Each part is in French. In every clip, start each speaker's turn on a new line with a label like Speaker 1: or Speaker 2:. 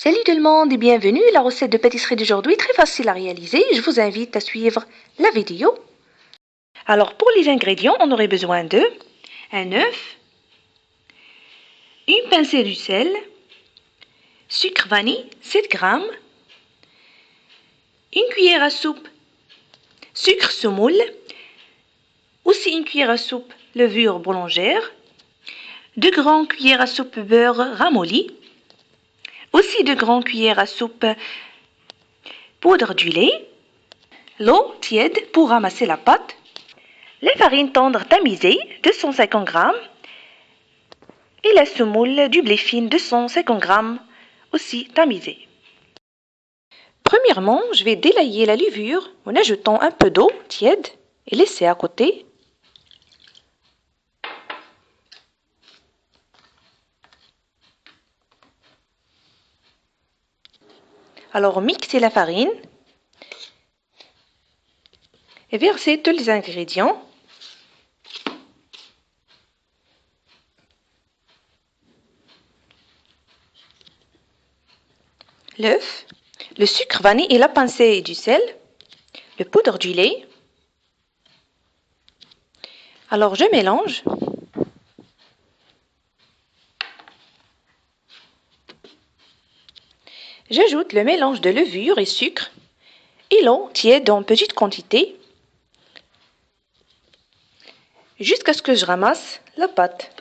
Speaker 1: Salut tout le monde et bienvenue. La recette de pâtisserie d'aujourd'hui est très facile à réaliser. Je vous invite à suivre la vidéo. Alors pour les ingrédients, on aurait besoin de un œuf, une pincée de sel, sucre vanille 7 g, une cuillère à soupe sucre semoule, aussi une cuillère à soupe levure boulangère, 2 grandes cuillères à soupe beurre ramolli, aussi 2 grandes cuillères à soupe poudre du lait, l'eau tiède pour ramasser la pâte, la farine tendre tamisée 250 g et la semoule du blé fine 250 g aussi tamisée. Premièrement, je vais délayer la levure en ajoutant un peu d'eau tiède et laisser à côté. Alors mixez la farine et versez tous les ingrédients. L'œuf, le sucre vanille et la pincée du sel, le poudre du lait. Alors je mélange. J'ajoute le mélange de levure et sucre et l'eau tiède en petite quantité jusqu'à ce que je ramasse la pâte.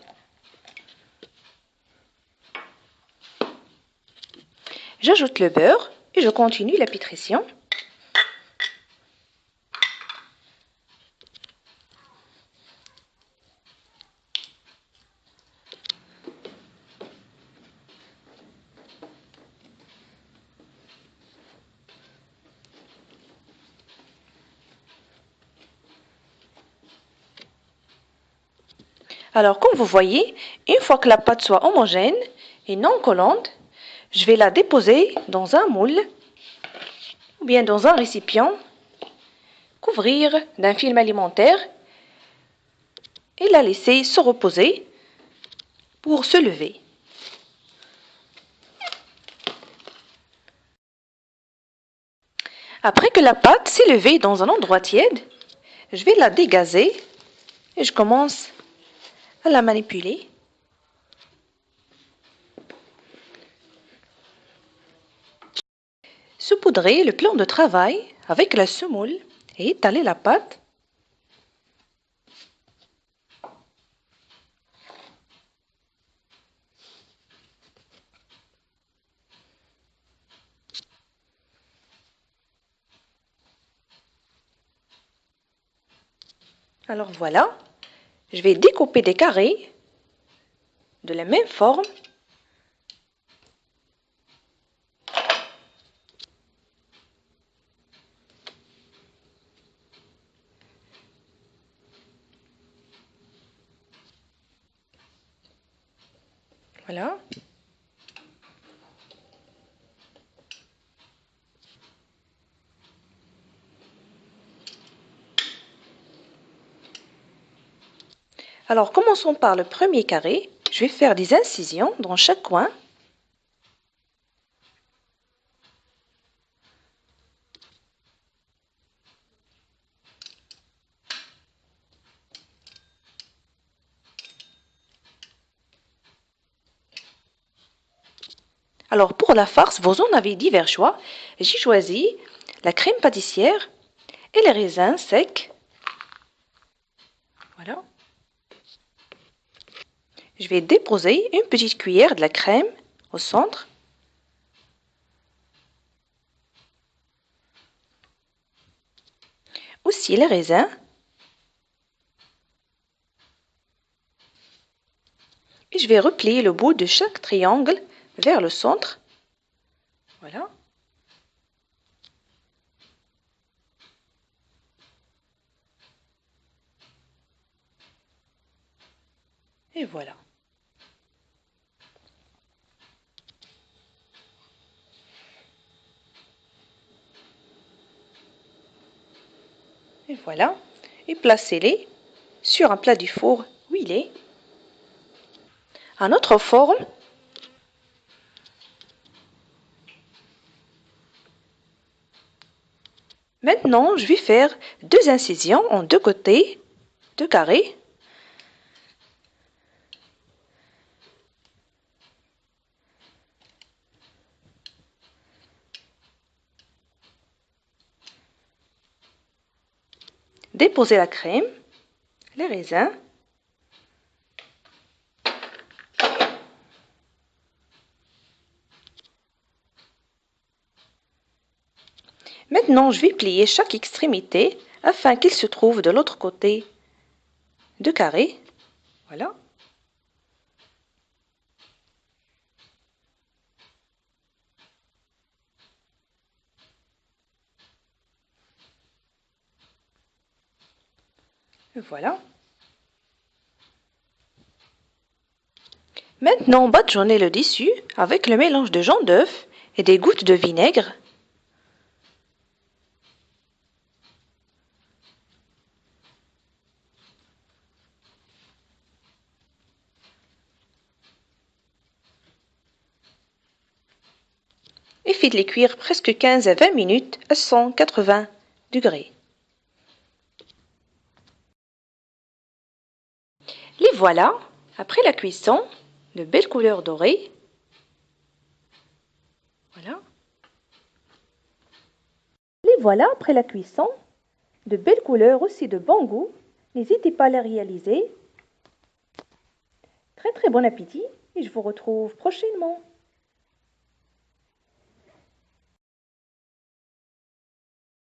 Speaker 1: J'ajoute le beurre et je continue la pétrition. Alors, comme vous voyez, une fois que la pâte soit homogène et non collante, je vais la déposer dans un moule ou bien dans un récipient, couvrir d'un film alimentaire et la laisser se reposer pour se lever. Après que la pâte s'est levée dans un endroit tiède, je vais la dégazer et je commence à la manipuler. Saupoudrer le plan de travail avec la semoule et étaler la pâte. Alors voilà, je vais découper des carrés de la même forme. Voilà. Alors commençons par le premier carré. Je vais faire des incisions dans chaque coin. Alors pour la farce, vous en avez divers choix. J'ai choisi la crème pâtissière et les raisins secs. Voilà. Je vais déposer une petite cuillère de la crème au centre. Aussi les raisins. Et je vais replier le bout de chaque triangle vers le centre. Voilà. Et voilà. Et voilà. Et placez-les sur un plat du four huilé. À notre forme, Maintenant, je vais faire 2 incisions en 2 côtés, 2 carrés. Déposer la crème, les raisins. Maintenant, je vais plier chaque extrémité afin qu'il se trouve de l'autre côté de carré. Voilà. Voilà. Maintenant, badigeonnez le dessus avec le mélange de jaune d'œuf et des gouttes de vinaigre. Et faites-les cuire presque 15 à 20 minutes à 180 degrés. Les voilà, après la cuisson, de belles couleurs dorées. Voilà. Les voilà après la cuisson, de belles couleurs aussi de bon goût. N'hésitez pas à les réaliser. Très très bon appétit et je vous retrouve prochainement.